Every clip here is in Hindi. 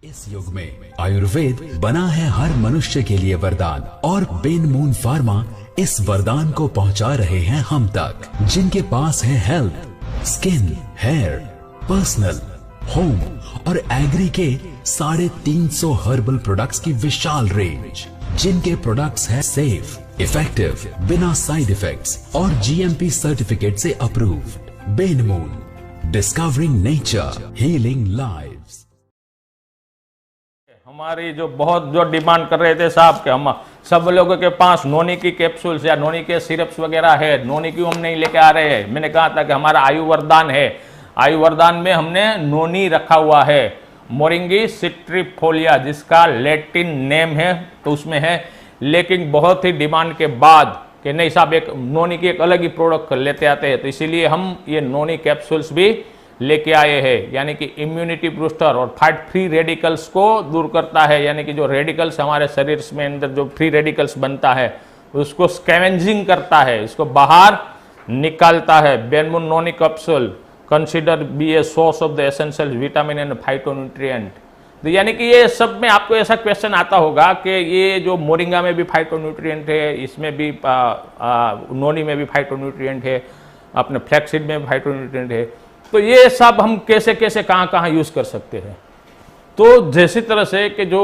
इस युग में आयुर्वेद बना है हर मनुष्य के लिए वरदान, और बेन मून फार्मा इस वरदान को पहुंचा रहे हैं हम तक, जिनके पास है health, skin, hair, personal, home और एग्री के 350 हर्बल प्रोडक्ट्स की विशाल रेंज, जिनके प्रोडक्ट्स हैं सेफ, इफेक्टिव, बिना साइड इफेक्ट्स और जीएमपी सर्टिफिकेट से approved. Ben Moon, discovering nature, healing lives. हमारी जो डिमांड कर रहे थे साहब कि हम सब लोगों के पास नोनी की कैप्सूल्स या नोनी के सिरप्स वगैरह है, नोनी क्यों हम नहीं लेके आ रहे हैं। मैंने कहा था कि हमारा आयु वरदान है, आयु वरदान में हमने नोनी रखा हुआ है, मोरिंगी सिट्रीफोलिया, जिसका लैटिन नेम है तो उसमें है, लेकिन बहुत ही डिमांड के बाद कि नहीं साहब एक नोनी की एक अलग ही प्रोडक्ट लेते आते हैं, तो इसीलिए हम ये नोनी कैप्सूल्स भी लेके आए हैं, यानी कि इम्यूनिटी बूस्टर और फाइट फ्री रेडिकल्स को दूर करता है, यानी कि जो रेडिकल्स हमारे शरीर में अंदर जो फ्री रेडिकल्स बनता है उसको स्कैवेंजिंग करता है, इसको बाहर निकालता है। Ben Moon noni capsule consider be a source of the essential vitamin and phytonutrient. तो यानी कि ये सब में आपको ऐसा क्वेश्चन आता होगा कि ये जो मोरिंगा में भी फाइटोन्यूट्रिएंट है, इसमें भी नोनी में भी फाइटोन्यूट्रिएंट है, अपने फ्लैक्सीड में भी फाइटोन्यूट्रिएंट है, तो ये सब हम कैसे कैसे कहाँ यूज कर सकते हैं। तो जैसी तरह से कि जो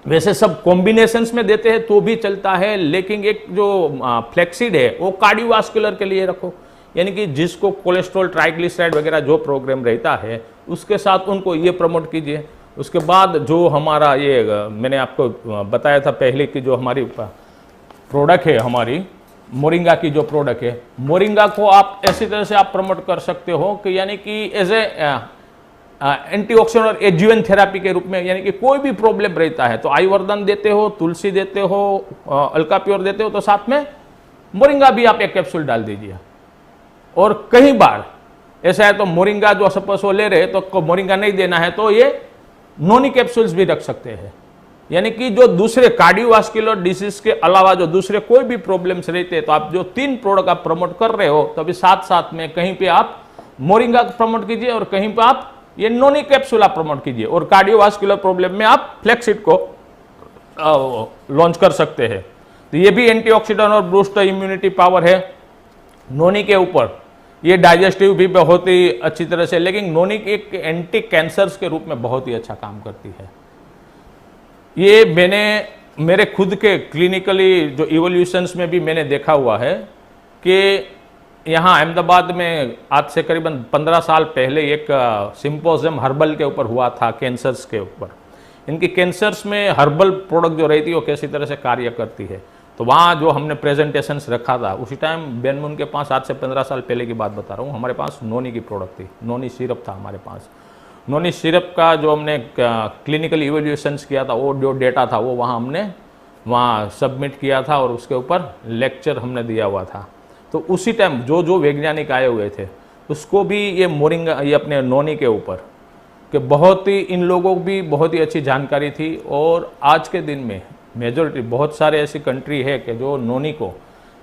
वैसे सब कॉम्बिनेशंस में देते हैं तो भी चलता है, लेकिन एक जो फ्लैक्सीड है वो कार्डियोवास्कुलर के लिए रखो, यानी कि जिसको कोलेस्ट्रॉल, ट्राइग्लिसराइड वगैरह जो प्रोग्राम रहता है उसके साथ उनको ये प्रमोट कीजिए। उसके बाद जो हमारा ये मैंने आपको बताया था पहले की जो हमारी प्रोडक्ट है, हमारी मोरिंगा की जो प्रोडक्ट है, मोरिंगा को आप ऐसी तरह से आप प्रमोट कर सकते हो कि यानी कि एज ए एंटीऑक्सीडेंट और एड्जुवेंट थेरापी के रूप में, यानी कि कोई भी प्रॉब्लम रहता है तो आयुर्वेदन देते हो, तुलसी देते हो, अल्का प्योर देते हो, तो साथ में मोरिंगा भी आप एक कैप्सूल डाल दीजिए। और कई बार ऐसा है तो मोरिंगा जो सपोज वो ले रहे तो मोरिंगा नहीं देना है तो ये नोनी कैप्सूल्स भी रख सकते हैं, यानी कि जो दूसरे कार्डियोवास्कुलर डिसीज के अलावा जो दूसरे कोई भी प्रॉब्लम्स रहते हैं तो आप जो 3 प्रोडक्ट आप प्रमोट कर रहे हो तो अभी साथ साथ में कहीं पे आप मोरिंगा प्रमोट कीजिए और कहीं पे आप ये नोनी कैप्सूल आप प्रमोट कीजिए, और कार्डियोवास्कुलर प्रॉब्लम में आप फ्लैक्सीड को लॉन्च कर सकते हैं। तो ये भी एंटीऑक्सीडेंट और बूस्ट इम्यूनिटी पावर है नोनी के ऊपर। ये डाइजेस्टिव भी बहुत ही अच्छी तरह से, लेकिन नोनी एक एंटी कैंसर्स के रूप में बहुत ही अच्छा काम करती है। ये मैंने मेरे खुद के क्लिनिकली जो इवोल्यूशंस में भी मैंने देखा हुआ है कि यहाँ अहमदाबाद में आज से करीबन 15 साल पहले एक सिंपोजियम हर्बल के ऊपर हुआ था, कैंसर्स के ऊपर। इनकी कैंसर्स में हर्बल प्रोडक्ट जो रहती है वो कैसी तरह से कार्य करती है, तो वहाँ जो हमने प्रेजेंटेशंस रखा था उसी टाइम बेन मून के पास, आज से 15 साल पहले की बात बता रहा हूँ, हमारे पास नोनी की प्रोडक्ट थी, नोनी सिरप था हमारे पास। नोनी सिरप का जो हमने क्लिनिकल इवैल्यूएशंस किया था वो जो डेटा था वो हमने वहाँ सबमिट किया था और उसके ऊपर लेक्चर हमने दिया हुआ था। तो उसी टाइम जो वैज्ञानिक आए हुए थे उसको भी ये मोरिंगा, ये अपने नोनी के ऊपर कि बहुत ही इन लोगों को भी बहुत ही अच्छी जानकारी थी। और आज के दिन में मेजॉरिटी बहुत सारे ऐसी कंट्री है कि जो नोनी को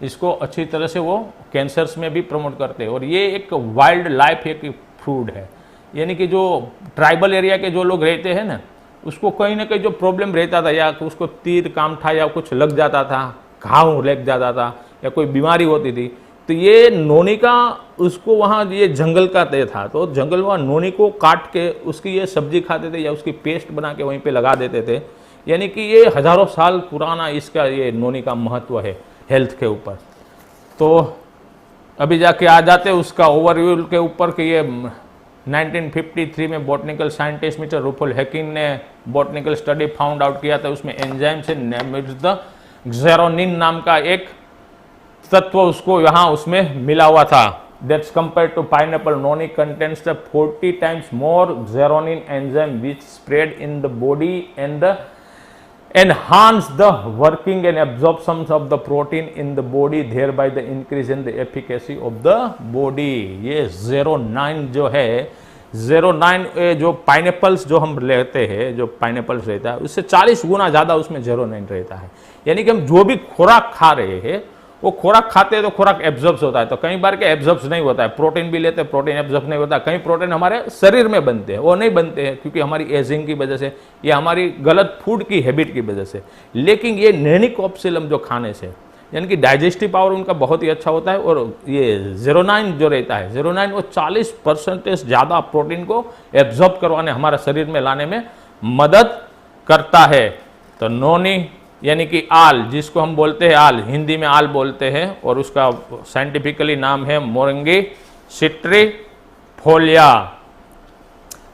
इसको अच्छी तरह से वो कैंसर्स में भी प्रमोट करते हैं। और ये एक वाइल्ड लाइफ एक फूड है, यानी कि जो ट्राइबल एरिया के जो लोग रहते हैं ना, उसको कहीं ना कहीं जो प्रॉब्लम रहता था, या उसको तीर कामठा या कुछ लग जाता था, घाव लग जाता था, या कोई बीमारी होती थी, तो ये नोनी का उसको वहाँ ये जंगल का तय था, तो जंगल वहाँ नोनी को काट के उसकी ये सब्जी खाते थे या उसकी पेस्ट बना के वहीं पे लगा देते थे। यानी कि ये हजारों साल पुराना इसका ये नोनी का महत्व है हेल्थ के ऊपर। तो अभी जाके आ जाते उसका ओवरव्यू के ऊपर कि ये 1953 में बॉटनिकल साइंटिस्ट मिस्टर रूफल हैकिंग ने बॉटनिकल स्टडी फाउंड आउट किया था, उसमें एंजाइम से ज़ेरोनिन नाम का एक तत्व उसको यहाँ उसमें मिला हुआ था। That's compare to pineapple, noni contains the 40 times more xeronine enzyme which spread in the body and enhance the working and absorption of the protein in the body, thereby the increase in the efficacy of the body। ये 09 जो है, 09 जो पाइनएप्पल्स जो हम लेते हैं, जो पाइनएप्पल्स रहता है उससे 40 गुना ज़्यादा उसमें 09 रहता है। यानी कि हम जो भी खुराक खा रहे हैं वो खुराक खाते हैं तो खुराक एब्जॉर्ब होता है, तो कई बार के एब्जॉर्ब नहीं होता है। प्रोटीन भी लेते हैं, प्रोटीन एब्जॉर्ब नहीं होता। कई प्रोटीन हमारे शरीर में बनते हैं, वो नहीं बनते हैं क्योंकि हमारी एजिंग की वजह से या हमारी गलत फूड की हैबिट की वजह से। लेकिन ये नैनिकोप्सिलम जो खाने से, यानी कि डाइजेस्टिव पावर उनका बहुत ही अच्छा होता है। और ये ज़ेरोनाइन जो रहता है, ज़ेरोनाइन वो 40% ज़्यादा प्रोटीन को एब्जॉर्ब करवाने, हमारे शरीर में लाने में मदद करता है। तो नोनी यानी कि आल, जिसको हम बोलते हैं आल, हिंदी में आल बोलते हैं, और उसका साइंटिफिकली नाम है मोरिंगी सिट्रीफोलिया।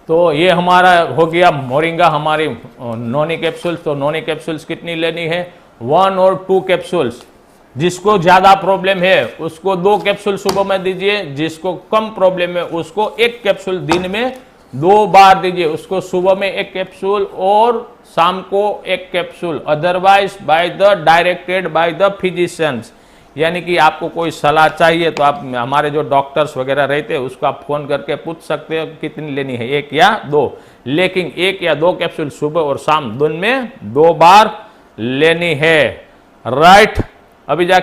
तो ये हमारा हो गया मोरिंगा, हमारी नोनी कैप्सूल्स। तो नोनी कैप्सूल्स कितनी लेनी है? 1 और 2 कैप्सूल्स। जिसको ज़्यादा प्रॉब्लम है उसको 2 कैप्सूल सुबह में दीजिए, जिसको कम प्रॉब्लम है उसको 1 कैप्सूल दिन में 2 बार दीजिए। उसको सुबह में 1 कैप्सूल और शाम को 1 capsule, otherwise by the directed by the physicians. यानी कि आपको कोई सलाह चाहिए तो आप हमारे जो डॉक्टर्स वगैरह रहते हैं उसको आप फोन करके पूछ सकते हो कितनी लेनी है, 1 या 2। लेकिन 1 या 2 कैप्सूल सुबह और शाम दिन में 2 बार लेनी है। राइट, अभी जाके